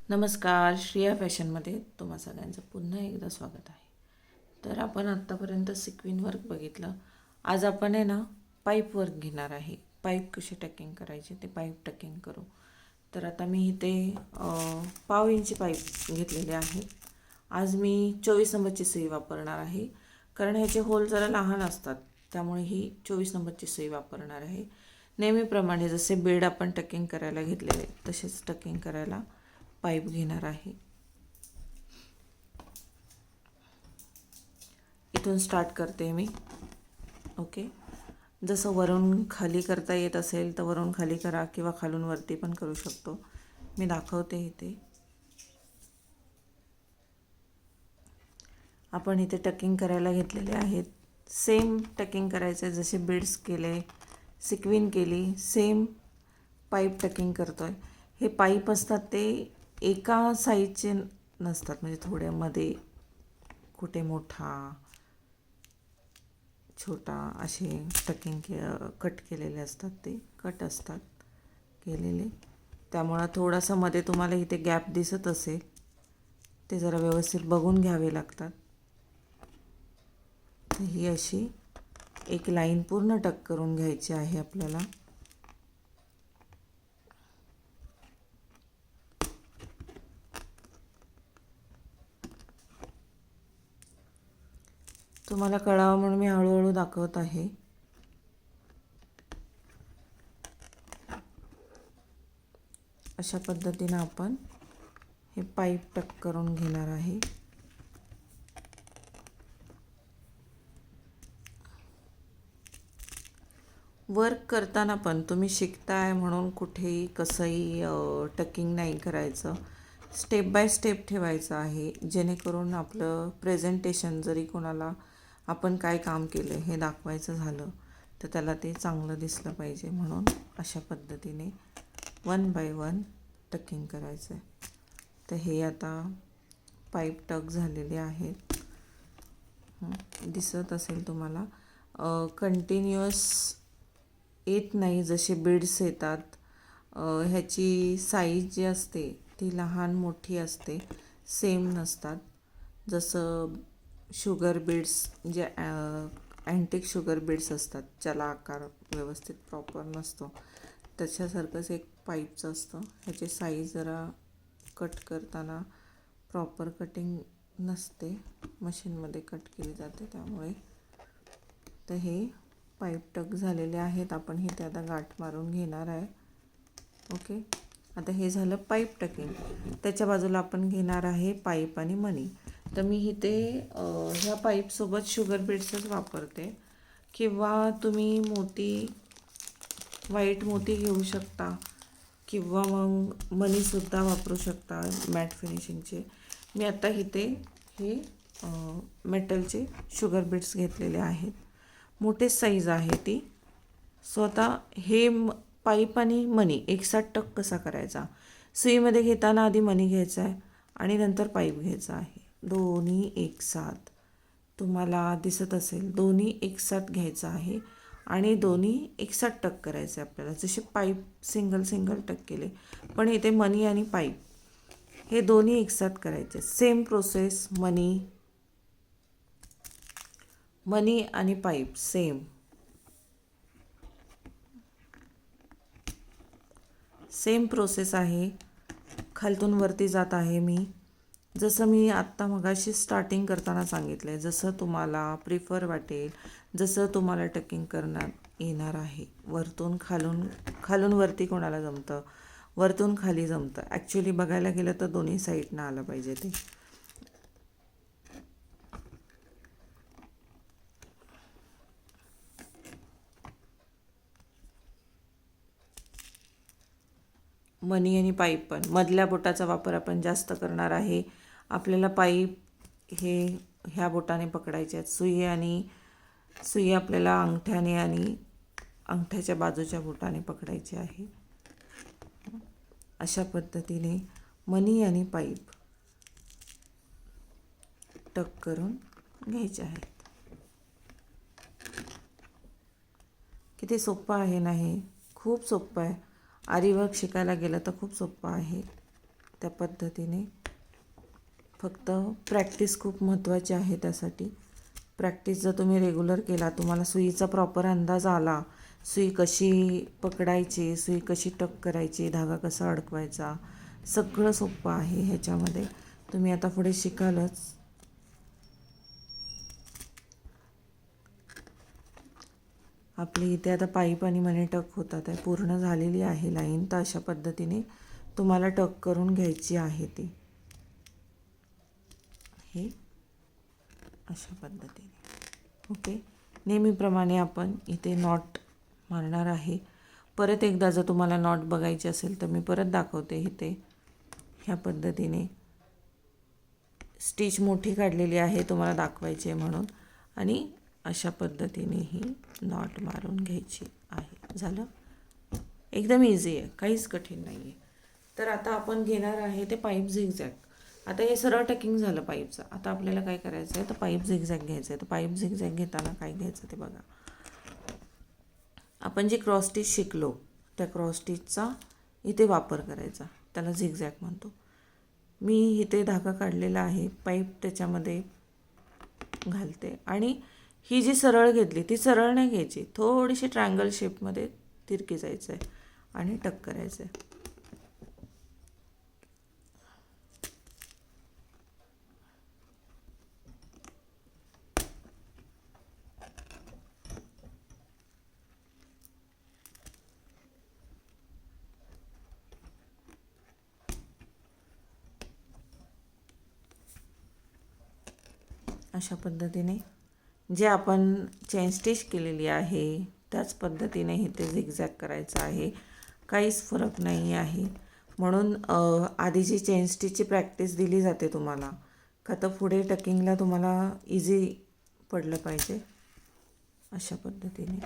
नमस्कार, श्रिया फॅशनमध्ये तुम्हा सगळ्यांचं पुन्हा एकदा स्वागत आहे. तर आपण आत्तापर्यंत सिक्विन वर्क बघितलं. आज आपण आहे ना पाईप वर्क घेणार आहे. पाईप कसे टकिंग करायचे ते पाईप टकिंग करू. तर आता मी इथे 1/2 इंची पाईप घेतलेले आहे. आज मी 24 नंबरची सुई वापरणार आहे, कारण ह्याचे होल जरा लहान असतात, त्यामुळे ही 24 नंबरची सुई वापरणार आहे. नेहमीप्रमाणे जसे बेड आपण टकिंग करायला घेतलेले तसेच टकिंग करायला पाईप घेणार आहे. इथून स्टार्ट करते मी. ओके, जसं वरून खाली करता येत असेल तर वरून खाली करा किंवा खालून वरती पण करू शकतो. मी दाखवते. इथे आपण इथे टकिंग करायला घेतलेले आहेत. सेम टकिंग करायचं जसे बीड्स केले, सिक्विन केली, सेम पाईप टकिंग करतोय. हे पाईप असतात ते एका साईजचे नसतात, म्हणजे थोड्या मध्ये कुठे मोठा छोटा असे टकिंग कट केलेले असतात, ते कट असतात केलेले. त्यामुळं थोडासा मध्ये तुम्हाला इथे गॅप दिसत असेल, ते जरा व्यवस्थित बघून घ्यावे लागतात. तर ही अशी एक लाईन पूर्ण टक करून घ्यायची आहे आपल्याला. तुम्हाला कळावं म्हणून मी हळूहळू दाखवत आहे. अशा पद्धतीनं आपण हे पाईप टक करून घेणार आहे. वर्क करताना पण तुम्ही शिकताय म्हणून कुठेही कसंही टकिंग नाही करायचं. स्टेप बाय स्टेप ठेवायचं आहे, जेणेकरून आपलं प्रेझेंटेशन जरी कोणाला आपण काय काम केलं हे दाखवायचं झालं तर त्याला ते चांगलं दिसलं पाहिजे. म्हणून अशा पद्धतीने 1 बाय 1 टकिंग करायचं आहे. तर हे आता पाईप टक झालेले आहेत, दिसत असेल तुम्हाला. कंटिन्युअस येत नाही जसे बीड्स येतात. ह्याची साईज जी असते ती लहान मोठी असते, सेम नसतात. जसं शुगर बीड्स जे अँटिक शुगर बीड्स असतात, ज्याला आकार व्यवस्थित प्रॉपर नसतो, त्याच्यासारखंच एक पाईपचं असतं. ह्याची साईज जरा कट करताना प्रॉपर कटिंग नसते, मशीनमध्ये कट केली जाते त्यामुळे. तर हे पाईप टक झालेले आहेत. आपण हे ते आता गाठ मारून घेणार आहे. ओके, आता हे झालं पाईप टकिंग. त्याच्या बाजूला आपण घेणार आहे पाईप आणि मणी. तर मी इथे ह्या पाईपसोबत शुगर बीड्सच वापरते, किंवा तुम्ही मोती व्हाईट मोती घेऊ शकता, किंवा मग मनीसुद्धा वापरू शकता मॅट फिनिशिंगचे. मी आता इथे हे मेटलचे शुगर बीड्स घेतलेले आहेत. मोठे साईज आहे ती. सो आता हे पाईप आणि मनी एकसाथ टक कसा करायचा. सुईमध्ये घेताना आधी मनी घ्यायचा आहे आणि नंतर पाईप घ्यायचा आहे. दोन्ही एकसाथ तुम्हाला दिसत असेल, दोन्ही एकसाथ घ्यायचं आहे आणि दोन्ही एकसाथ टक करायचे आपल्याला. जसे पाईप सिंगल सिंगल टक केले, पण इथे मनी आणि पाईप हे दोन्ही एकसाथ करायचे. Same process. मनी आणि पाईप सेम प्रोसेस आहे. खालतून वरती जात आहे मी, जसं मी आत्ता मगाशी स्टार्टिंग करताना सांगितलं आहे. जसं तुम्हाला प्रिफर वाटेल, जसं तुम्हाला टकिंग करण्यात येणार आहे. वरतून खालून वरती कोणाला जमतं, वरतून खाली जमतं. ॲक्च्युली बघायला गेलं तर दोन्ही साईडनं आलं पाहिजे ते. मनी आणि पाईप पण मधल्या बोटाचा वापर आपण जास्त करणार आहे. आपल्याला पाईप हे ह्या बोटाने पकडायचे आहेत. सुई आपल्याला अंगठ्याने आणि अंगठ्याच्या बाजूच्या बोटाने पकडायची आहे. अशा पद्धतीने मनी आणि पाईप टक करून घ्यायचे आहेत. किती सोपं आहे ना हे, खूप सोपं आहे. आरी वर्क शिकायला गेलं तर खूप सोपं आहे. त्या पद्धतीने. फक्त प्रॅक्टिस खूप महत्त्वाची आहे. त्यासाठी प्रॅक्टिस जर तुम्ही रेग्युलर केला, तुम्हाला सुईचा प्रॉपर अंदाज आला, सुई कशी पकडायची, सुई कशी टक करायची, धागा कसा अडकवायचा, सगळं सोपं आहे ह्याच्यामध्ये. तुम्ही आता पुढे शिकालच. आपली इथे आता पाईप आणि मणी टक होतात आहे, पूर्ण झालेली आहे लाईन. तर अशा पद्धतीने तुम्हाला टक करून घ्यायची आहे ती. हे अशा पद्धतीने. ओके. नेहमीप्रमाणे आपण इथे नॉट मारणार आहे. परत एकदा जर तुम्हाला नॉट बघायची असेल तर मी परत दाखवते. इथे ह्या पद्धतीने स्टिच मोठी काढलेली आहे तुम्हाला दाखवायची आहे म्हणून, आणि अशा पद्धतीने ही नॉट मारून घ्यायची आहे. झालं. एकदम इझी आहे, काहीच कठीण नाही आहे. तर आता आपण घेणार आहे ते पाईप झिगझॅग. आता हे सरळ टकिंग झालं पाईपचं. आता आपल्याला काय करायचं आहे, तर पाईप झिगझॅग घ्यायचं आहे. तर पाईप झिगझॅग घेताना काय घ्यायचं ते बघा. आपण जे क्रॉस स्टिच शिकलो त्या क्रॉस स्टिचचा इथे वापर करायचा, त्याला झिगझॅग म्हणतो. मी इथे धागा काढलेला आहे, पाईप त्याच्यामध्ये घालते, आणि ही जी सरळ घेतली ती सरळ नाही घ्यायची, थोडीशी ट्रायंगल शेपमध्ये तिरकी जायचं आहे आणि टक करायचं आहे. अशा पद्धतीने जे आपण चेन स्टिच केलेली आहे त्याच पद्धतीने इथे झिगझॅग करायचं आहे. काहीच फरक नाही आहे. म्हणून आधीची चेन स्टिचची प्रॅक्टिस दिली जाते तुम्हाला, का तर पुढे टकिंगला तुम्हाला इझी पडलं पाहिजे. अशा पद्धतीने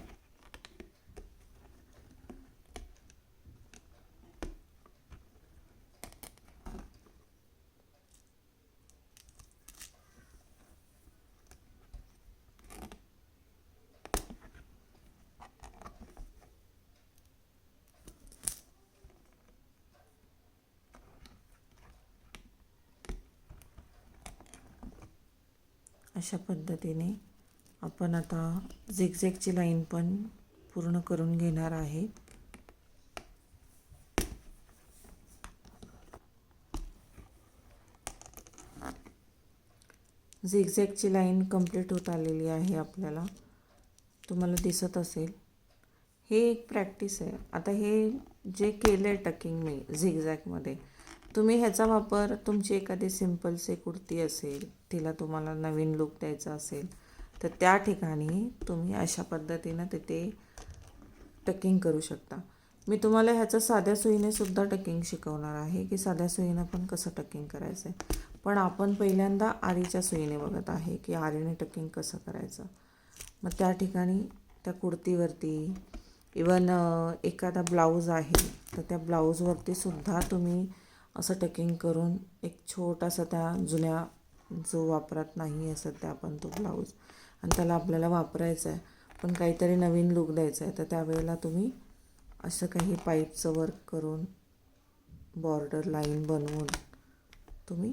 अशा पद्धतीने आपण आता झिगझॅगची लाईन पण पूर्ण करून घेणार आहे. झिगझॅगची लाईन कंप्लीट होत आलेली आहे आपल्याला, तुम्हाला दिसत असेल. हे एक प्रॅक्टिस आहे. आता हे जे केलं आहे टकिंग मी झिगझॅगमध्ये, तुम्ही ह्याचा वापर तुमची एखादी सिम्पलशी कुर्ती असेल, तिला तुम्हाला नवीन लुक द्यायचा असेल, तर त्या ठिकाणी तुम्ही अशा पद्धतीनं तिथे टकिंग करू शकता. मी तुम्हाला ह्याचं साध्या सुईने सुद्धा टकिंग शिकवणार आहे, की साध्या सुईनं पण कसं टकिंग करायचं आहे. पण आपण पहिल्यांदा आरीच्या सुईने बघत आहे की आरीने टकिंग कसं करायचं. मग त्या ठिकाणी त्या कुर्तीवरती, इवन एखादा ब्लाऊज आहे तर त्या ब्लाऊजवरती सुद्धा तुम्ही असं टकिंग करून एक छोटासा त्या जुन्या जो वापरात नाही आहे सध्या आपण तो ब्लाऊज, आणि त्याला आपल्याला वापरायचा आहे पण काहीतरी नवीन लुक द्यायचा आहे, तर त्यावेळेला तुम्ही असं काही पाईपचं वर्क करून बॉर्डर लाईन बनवून तुम्ही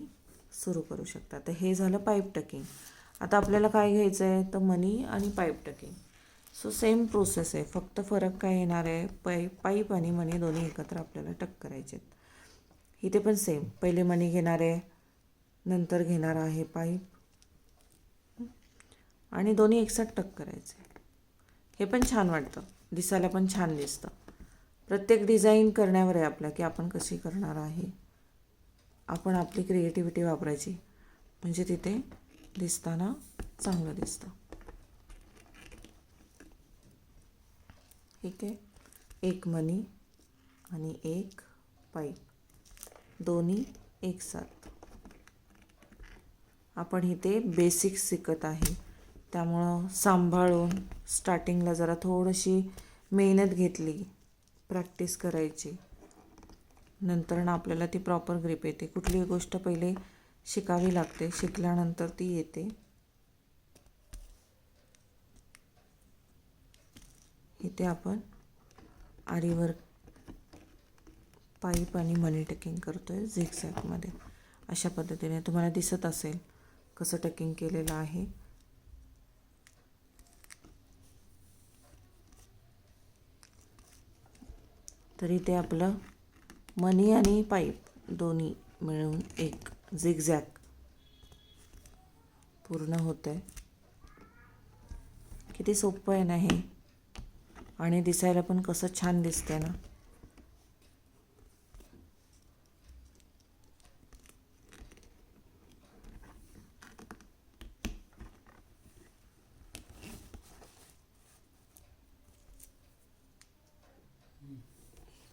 सुरू करू शकता. तर हे झालं पाईप टकिंग. आता आपल्याला काय घ्यायचं आहे, तर मनी आणि pipe talking. So same process आहे, फक्त फरक काय येणार आहे, पाईप आणि मणी दोन्ही एकत्र आपल्याला टक करायचे आहेत. इथे पण सेम, पहिले मणी घेणार आहे, नंतर घेणार आहे पाईप, आणि दोन्ही एकसाथ टक करायचे. हे पण छान वाटतं, दिसायला पण छान दिसतं. प्रत्येक डिझाईन करण्यावर आहे आपल्या की आपण कशी करणार आहे. आपण आपली क्रिएटिव्हिटी वापरायची, म्हणजे तिथे दिसताना चांगलं दिसतं. ठीक आहे. एक मनी आणि एक पाईप, दोन्ही एकसाथ. आपण इथे बेसिक्स शिकत आहे, त्यामुळं सांभाळून स्टार्टिंगला जरा थोडीशी मेहनत घेतली, प्रॅक्टिस करायची, नंतर ना आपल्याला ती प्रॉपर ग्रिप येते. कुठलीही गोष्ट पहिले शिकावी लागते, शिकल्यानंतर ती येते. इथे आपण आरीवर पाईप आणि मनी टकिंग करतो आहे झिगझॅगमध्ये. अशा पद्धतीने तुम्हाला दिसत असेल कसं टकिंग केलेलं आहे. तर इथे आपलं मनी आणि पाईप दोन्ही मिळून एक झिगझॅग पूर्ण होतं आहे. किती सोपं आहे ना हे, आणि दिसायला पण कसं छान दिसते ना.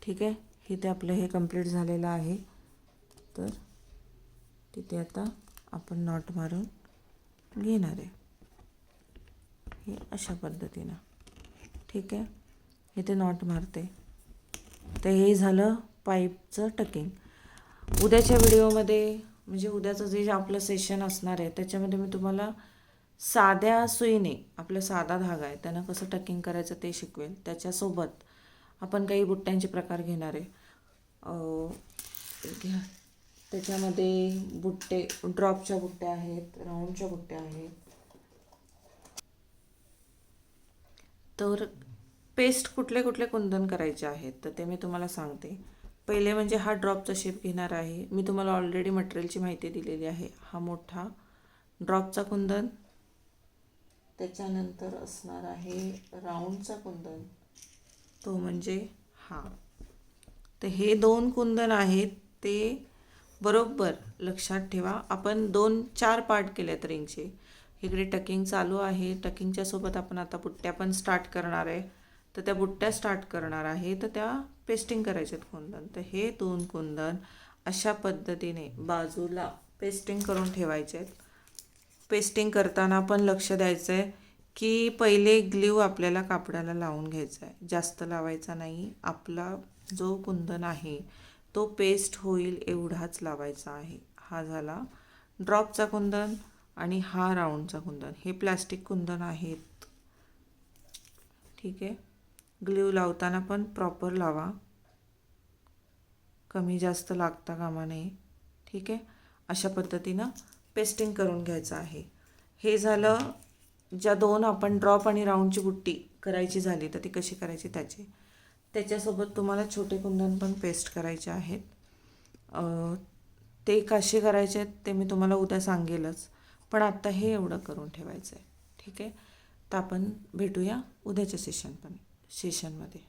ठीक आहे, इथे आपलं हे कंप्लीट झालेलं आहे. तर तिथे आता आपण नॉट मारून घेणार आहे हे अशा पद्धतीनं. ठीक आहे, इथे नॉट मारते. तर हे झालं पाईपचं टकिंग. उद्याच्या व्हिडिओमध्ये म्हणजे उद्याचं जे आपलं सेशन असणार आहे त्याच्यामध्ये मी तुम्हाला साध्या सुईने, आपला साधा धागा आहे त्यानं कसं टकिंग करायचं ते शिकवेल. त्याच्यासोबत आपण काही बुट्ट्यांचे प्रकार घेणार आहे. त्याच्यामध्ये बुट्टे, ड्रॉपच्या बुट्ट्या आहेत, राऊंडच्या बुट्ट्या आहेत. तर पेस्ट कुठले कुठले कुंदन करायचे आहेत तर ते मी तुम्हाला सांगते. पहिले म्हणजे हा ड्रॉपचा शेप घेणार आहे. मी तुम्हाला ऑलरेडी मटेरियलची माहिती दिलेली आहे. हा मोठा ड्रॉपचा कुंदन, त्याच्यानंतर असणार आहे राऊंडचा कुंदन, तो म्हणजे हा. तर हे 2 कुंदन आहेत ते बरोबर लक्षात ठेवा. आपण 2-4 पार्ट केलेत रिंगचे. इकडे टकिंग चालू आहे. टकिंगच्या सोबत आपण आता बुट्ट्या पण स्टार्ट करणार आहे. तर त्या बुट्ट्या स्टार्ट करणार आहे तर त्या पेस्टिंग करायच्यात कुंदन. तर हे 2 कुंदन अशा पद्धतीने बाजूला पेस्टिंग करून ठेवायचे आहेत. पेस्टिंग करताना पण लक्ष द्यायचं आहे की पहिले ग्ल्यू आपल्याला कापडाला लावून घ्यायचा आहे, जास्त लावायचा नाही. आपला जो कुंदन आहे तो पेस्ट होईल एवढाच लावायचा आहे. हा झाला ड्रॉपचा कुंदन आणि हा राऊंडचा कुंदन. हे प्लास्टिक कुंदन आहेत. ठीक आहे, ग्ल्यू लावताना पण प्रॉपर लावा, कमी जास्त लागता कामा नये. ठीक आहे, अशा पद्धतीनं पेस्टिंग करून घ्यायचं आहे. हे झालं ज्या 2 आपण ड्रॉप आणि राऊंडची बुट्टी करायची झाली तर ती कशी करायची त्याच्यासोबत तुम्हाला छोटे कुंदन पण पेस्ट करायचे आहेत. ते कसे करायचे आहेत ते मी तुम्हाला उद्या सांगेलच, पण आत्ता हे एवढं करून ठेवायचं आहे. ठीक आहे, तर आपण भेटूया उद्याच्या सेशनमध्ये.